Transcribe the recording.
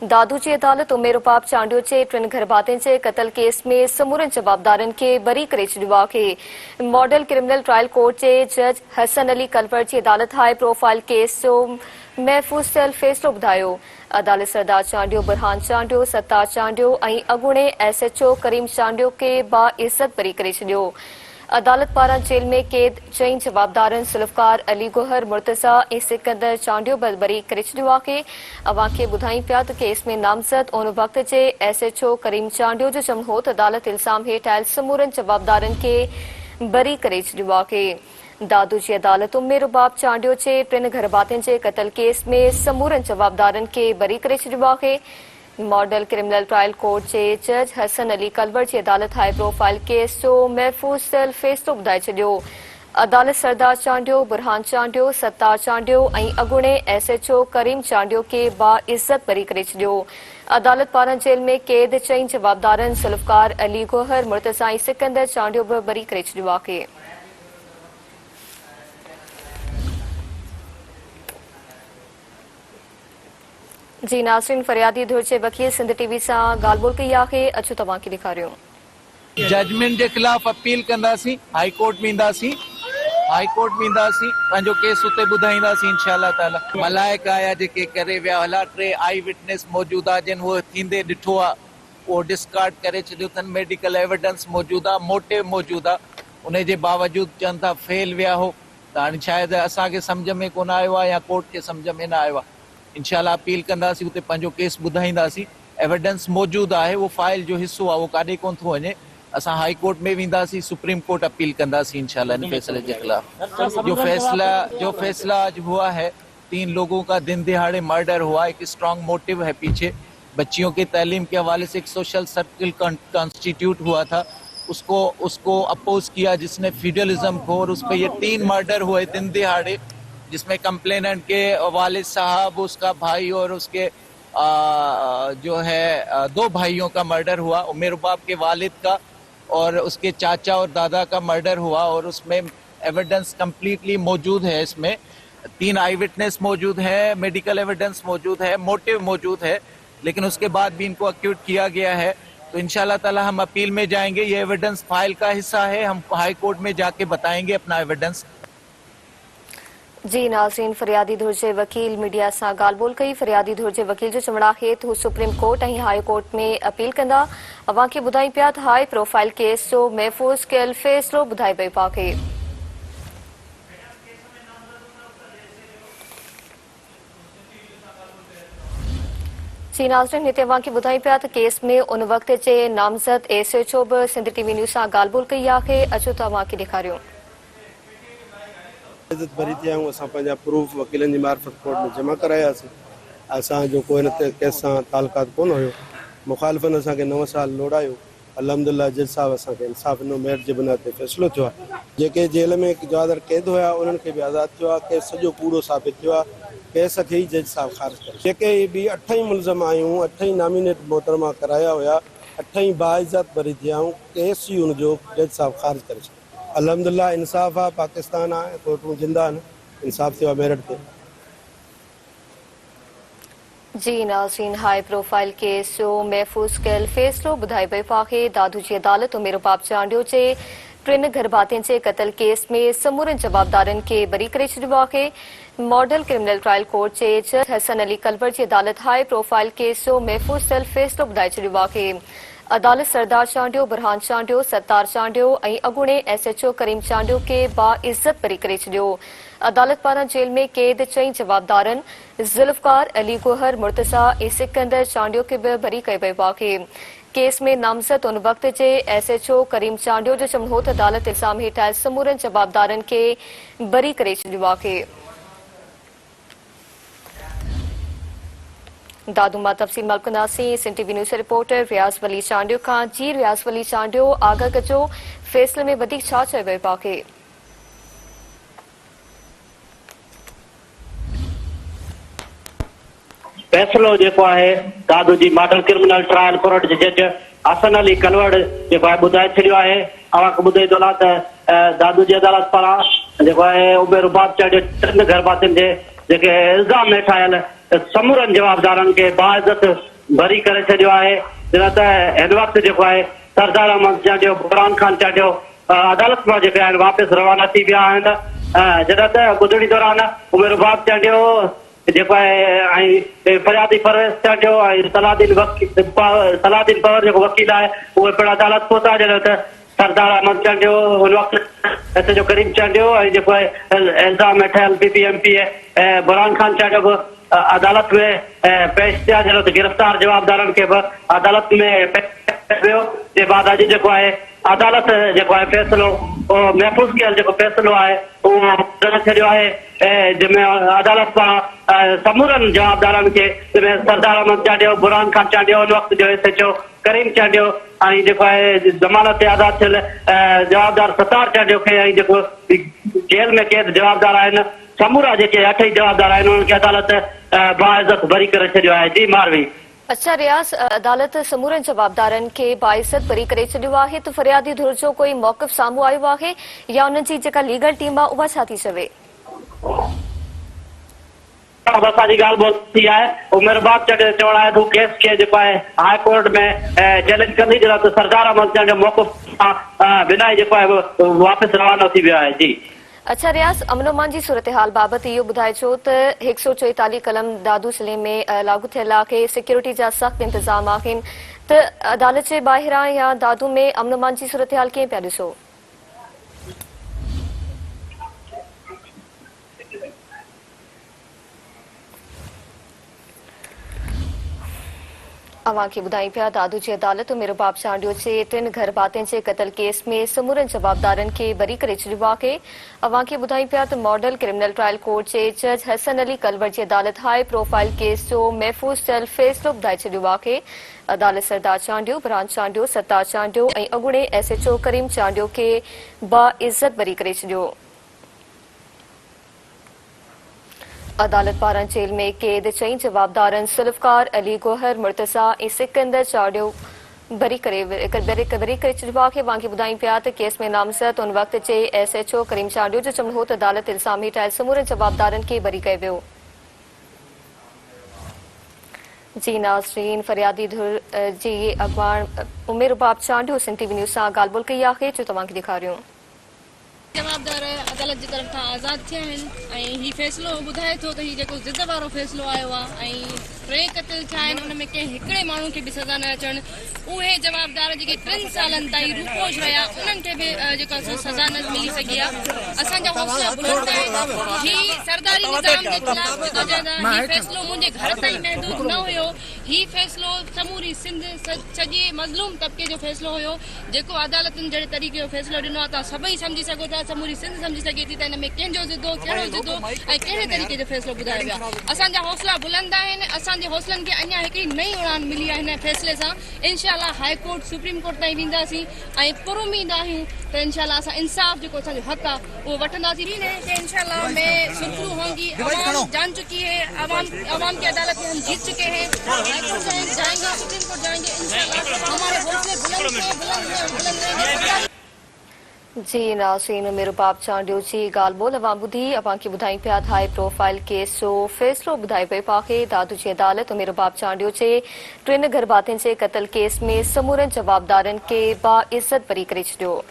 दादू जी अदालत उमेर उपाप चांडियो जे टिन घरबातिन जे कतल केस में समूरन जवाबदारन के बरी करे छॾियो आहे। मॉडल क्रिमिनल ट्रायल कोर्ट जे जज हसन अली कलवर जी अदालत हाई प्रोफाइल केस जो महफ़ूज़ थियल फ़ैसिलो ॿुधायो। अदालत सरदार चांडियो, बुरहान चांडियो, सत्तार चांडियो ऐं अॻूणे SHO करीम चांडियो के बाइज़्ज़त बरी करे छॾियो। अदालत पारां जेल में कैद चई जवाबदारन सुल्फ़कार अली गोहर, मुर्तज़ा ऐं सिकंदर चांडियो बरी करे छॾियो आहे। अवां खे ॿुधायूं पिया त केस में नामज़द उन वक़्त जे SHO करीम चांडियो जो चवणो हो त अदालत इल्ज़ाम हेठि आयल समूरन जवाबदारन के बरी करे छॾियो आहे। दादू जी अदालत उमेर उबाब चांडियो जे टिन घरबातिन जे कतल केस में समूरन जवाबदारन के बरी करे छॾियो आहे। मॉडल क्रिमिनल ट्रायल कोर्ट जे जज हसन अली कलवर जी अदालत हाई प्रोफाइल केस जो महफ़ूज़ थियल फ़ैसिलो ॿुधाए छॾियो। अदालत सरदार चांडियो, बुरहान चांडियो, सत्तार चांडियो ऐं अॻूणे SHO करीम चांडियो के बाइज़्ज़त बरी करे छॾियो। अदालत पारां जेल में कैद चई जवाबदारन सुल्फ़कार अली गोहर, मुर्तज़ा ऐं सिकंदर चांडियो बि बरी करे छॾियो आहे। जी नाज़रीन, फरियादी धुर जे वकील सिंध TV सां ॻाल्हि ॿोल कई आहे। अचो तव्हां खे ॾेखारियूं। जजमेंट के खिलाफ अपील कंदासीं, हाई कोर्ट में ईंदासीं, पंहिंजो केस उते ॿुधाईंदासीं इंशाअल्लाह ताला। मलाइक आया जेके करे विया हला, 3 आई विटनेस मौजूद आहे जिन उहो थींदे ॾिठो आहे, उहो डिस्कार्ड करे छॾियो अथनि। मेडिकल एविडेंस मौजूद आहे, मोटिव मौजूद आहे, उन जे बावजूद चवनि था फेल विया हो। त हाणे शायदि असांखे सम्झ में कोन आयो आहे या कोर्ट खे सम्झ में न आयो आहे। इंशाअल्लाह अपील कंदासीं, उते पंहिंजो केस ॿुधाईंदासीं। एविडेंस मौजूद आहे, उहो फाइल जो हिसो आहे, उहो काॾे कोन थो वञे। असां हाई कोर्ट में वेंदासीं, सुप्रीम कोर्ट अपील कंदासीं इंशाअल्लाह इन फैसले के खिलाफ। जो फैसला आज हुआ है, 3 लोगों का दिन दिहाड़े मर्डर हुआ, एक स्ट्रांग मोटिव है पीछे। बच्चियों की तालीम के हवाले से एक सोशल सर्किल कॉन्स्टिट्यूट हुआ था, उसको अपोज किया जिसने फ्यूडलिज्म को, और उस पर ये 3 मर्डर हुए दिन दिहाड़े, जिसमें कंप्लेनेंट के वालिद साहब, उसका भाई और उसके जो है 2 भाइयों का मर्डर हुआ। उमेर बाप के वालिद का और उसके चाचा और दादा का मर्डर हुआ, और उसमें एविडेंस कंप्लीटली मौजूद है। इसमें 3 आई विटनेस मौजूद है, मेडिकल एविडेंस मौजूद है, मोटिव मौजूद है, लेकिन उसके बाद भी इनको अक्यूट किया गया है। तो इंशाअल्लाह ताला हम अपील में जाएंगे, ये एविडेंस फाइल का हिस्सा है, हम हाई कोर्ट में जाके बताएंगे अपना एविडेंस। जी नाज़रीन, फरियादी धुर जे वकील मीडिया सां ॻाल्हि ॿोल कई। फरियादी धुर जे वकील जो चवणु आहे त हू सुप्रीम कोर्ट ऐं हाई कोर्ट में अपील कंदा। अवां खे ॿुधायूं पिया त हाई प्रोफाइल केस जो महफ़ूज़ कयल फ़ैसिलो ॿुधाए पियो आहे। जी नाज़रीन, हिते अवां खे ॿुधायूं पिया त केस में उन वक़्त जे नामज़द SHO बि सिंध TV न्यूज़ सां ॻाल्हि ॿोल कई आहे। अचो तव्हां खे ॾेखारियूं। भरी थिया आहियूं, असां पंहिंजा प्रूफ वकीलनि जी मार्फत कोर्ट में जमा करायासीं। असांजो कोई हिन केस सां तालुकात कोन हुयो। मुखालिफ़नि असांखे 9 साल लोड़ायो। अल्हम्दुलिल्लाह जज साहब असांखे इंसाफ़ ॾिनो, मेरिट जे बिना ते फ़ैसिलो थियो आहे। जेके जेल में जवादर कैद हुया उन्हनि खे बि आज़ादु थियो आहे। केस सॼो पूरो साबित थियो आहे। केस खे ई जज साहब ख़ारिज करे। जेके ॿी 8 मुलज़म आहियूं, 8 नॉमिनेट मोहतरमा कराया हुया, 8 बाइज़्ज़त बरी थिया आहियूं। केस ई हुनजो जज साहब ख़ारिज करे छॾियो। अल्हम्दुलिल्लाह इंसाफ़ आहे, पाकिस्तान आहे, कोर्टूं जिंदा आहिनि, इंसाफ़ थियो आहे मेरिट ते। जी नाज़रीन, हाई प्रोफाइल केस जो महफ़ूज़ कयल फ़ैसिलो ॿुधाए पियो आहे। दादू जी अदालत उमेर बाब चांडियो जे 3 घरबातिन जे कतल केस में समूरन जवाबदारन के बरी करे छॾियो आहे। मॉडल क्रिमिनल ट्रायल कोर्ट जे जज हसन अली कलवर जी अदालत हाई प्रोफाइल केस जो महफ़ूज़ थियल फ़ैसिलो ॿुधाए छॾियो आहे। अदालत सरदार चांडियो, बुरहान चांडियो, सत्तार चांडियो ऐं अॻूणे SHO करीम चांडियो के बाइज़्ज़त बरी करे छॾियो। अदालत पारां जेल में कैद चई जवाबदारन ज़ुल्फ़कार अली गोहर, मुर्तज़ा ऐं सिकंदर चांडियो के बि बरी कयो वियो आहे। केस में नामज़द उन वक़्त जे SHO करीम चांडियो जो चवणो हो त अदालत इल्ज़ाम हेठि आयल समूरन जवाबदारन के बरी करे छॾियो आहे। दादू मां तफ़सील मलकंदासीं। सिंध TV न्यूज़ रिपोर्टर रियाज़ वली चांडियो खां। जी रियाज़ वली चांडियो, आगाह कजो, फ़ैसिले में वधीक छा चयो वियो आहे? फैसलो जेको आहे दादू जी मॉडल क्रिमिनल ट्रायल कोर्ट जे जज हसन अली कलवर जेको आहे ॿुधाए छॾियो आहे। अवां खे ॿुधाए थो त दादू जी अदालत पारां जेको आहे उमेर बाब चांडियो 3 घरबातिन जे जेके इल्ज़ाम हेठि आयल समूरनि जवाबदारनि खे बाइज़्ज़त बरी करे छॾियो आहे। जॾहिं त हिन वक़्तु जेको आहे सरदार अहमद चांडियो, बुरहान खान चांडियो अदालत मां जेके आहिनि वापसि रवाना थी विया आहिनि। जॾहिं त ॿुधणी दौरान उमेर बाब चांडियो जेको आहे ऐं फरियादी परवेज़ चांडियो ऐं सलाहदीन पवर जेको वकील आहे उहे पिणु अदालत पहुता। जॾहिं त सरदार अहमद चांडियो हुन वक़्तु एस एच ओ करीम चांडियो ऐं जेको आहे इल्ज़ाम ठहियल PPMP ऐं बुरहान खान चांडियो बि अदालत में पेश थिया। जॾहिं त गिरफ़्तार जवाबदारनि खे बि अदालत में पेश वियो। जे बाद अॼु जेको आहे अदालत जेको आहे फ़ैसिलो महफ़ूज़ कयल जेको फ़ैसिलो आहे उहो छॾियो आहे, जंहिंमें अदालत पारां समूरनि जवाबदारनि खे, जंहिंमें सरदार अहमद चांडियो, बुरहान खान चांडियो, हुन वक़्तु जो SHO करीम चांडियो ऐं जेको आहे ज़मानत ते आज़ाद थियल जवाबदार सतार चांडियो खे ऐं जेको जेल में क़ैद जवाबदार आहिनि समूरा जेके 8 जवाबदार आहिनि उन्हनि खे अदालत बाइज़त बरी करे छॾियो आहे। जी मारवी। अच्छा रियाज़, अदालत समूरनि जवाबदारनि खे बाइज़त बरी करे छॾियो आहे, त फरियादी धुर जो कोई मौक़िफ़ साम्हूं आयो आहे या उन्हनि जी जेका लीगल टीम आहे उहा छा थी चवे? असांजी ॻाल्हि ॿोल थी आहे। उमेर बाब चांडियो चवणु आहे तूं केस खे जेको आहे हाई कोर्ट में चैलेंज कंदी, जॾहिं त सरदार अहमद चांडियो मौक़िफ़ सां बिना जेको आहे वापसि रवानो थी वियो आहे। जी अच्छा रियाज़, अमन अमान जी सूरत हाल बाबति इहो ॿुधाइजो त 144 कलम दादू ज़िले में लागू थियल आहे, सिक्योरिटी जा सख़्त इंतज़ाम आहिनि, त अदालत जे ॿाहिरां या दादू में अमन अमान जी सूरत हाल कीअं पिया ॾिसो? अवां खे ॿुधाई पिया दादू जी अदालत उमेर बाब चांडियो जे 3 घर भातियुनि जे क़तल केस में समूरनि जवाबदारनि खे बरी करे छॾियो आहे। अवां खे ॿुधाई पिया त मॉडल क्रिमिनल ट्रायल कोर्ट जे जज हसन अली कलवर जी अदालत हाई प्रोफाइल केस जो महफ़ूज़ थियल फ़ैसिलो ॿुधाए छॾियो आहे। अदालत सरदार चांडियो, बुरहान चांडियो, सत्तार चांडियो ऐं अॻूणे SHO करीम चांडियो खे बाइज़त बरी करे छॾियो। अदालत पारां जेल में क़ैद 4 जवाबदारनि सुल्फ़कार अली गोहर, मुर्तज़ा ऐं सिकंदर चांडियो बरी करे छॾियो आहे। वांगी ॿुधाई पिया त केस में नामज़द उन वक़्त जे SHO करीम चांडियो जो चवणो हो त अदालत इल्ज़ाम हेठायल समूरनि जवाबदारनि खे बरी कयो वियो। जी नाज़रीन, फरियादी धुर जी अॻवान उमेर बाब चांडियो सिंध TV न्यूज़ सां ॻाल्हि ॿोल कई आहे, जो तव्हांखे ॾेखारियूं। जवाबदार अदालत जी तरफ़ खां आज़ाद थिया आहिनि ऐं हीउ फ़ैसिलो ॿुधाए थो त हीउ जेको ज़िद वारो फ़ैसिलो आयो आहे ऐं 3 क़तल थिया आहिनि, उन में कंहिं हिकिड़े माण्हू खे बि सज़ा न अचणु, उहे जवाबदार जेके 3 सालनि ताईं रूपोश रहिया उन्हनि खे बि जेका सज़ा न मिली सघी आहे। असांजा हौसला बुलंद आहिनि। हीउ सरदारी निज़ाम जे ख़िलाफ़ जदोजहद आहे। हीउ फ़ैसिलो मुंहिंजे घर ताईं महदूद न हुयो। हीउ फ़ैसिलो समूरी सिंध सॼे मज़लूम तबिके जो फ़ैसिलो हुयो, जेको अदालतुनि जहिड़े तरीक़े जो फ़ैसिलो ॾिनो आहे। तव्हां सभई सम्झी सघो था, समूरी सिंध सम्झी सघे थी त हिन में कंहिंजो ज़िदो, कहिड़ो ज़िदो ऐं कहिड़े तरीक़े जो फ़ैसिलो ॿुधायो वियो आहे। असांजा हौसला बुलंद आहिनि। असांजे हौसलनि खे अञा हिकिड़ी नई उड़ान मिली आहे हिन फ़ैसिले सां। इंशाअल्लाह हाई कोर्ट, सुप्रीम कोर्ट ताईं वेंदासीं ऐं पुरुमीद आहियूं त इंशाअल्लाह असां इंसाफ़ जेको असांजो हक़ आहे उहो वठंदासीं। इंशाअल्लाह में सुरखरू होंगी, अवाम जान चुकी है, अवाम की अदालत में हम जीत चुके हैं। हाई कोर्ट जाएंगे, सुप्रीम कोर्ट जाएंगे, इंशाअल्लाह हमारे हौसले बुलंद। जी नाज़रीन, उमेर बाब चांडियो जी ॻाल्हि ॿोल अवां ॿुधी। अवां खे ॿुधाई पिया त हाई प्रोफाइल केस जो फ़ैसिलो ॿुधायो पियो आहे। दादू जी अदालत उमेर बाब चांडियो जे 3 घर भातियुनि जे क़तल केस में समूरनि जवाबदारनि खे बाइज़त बरी करे छॾियो।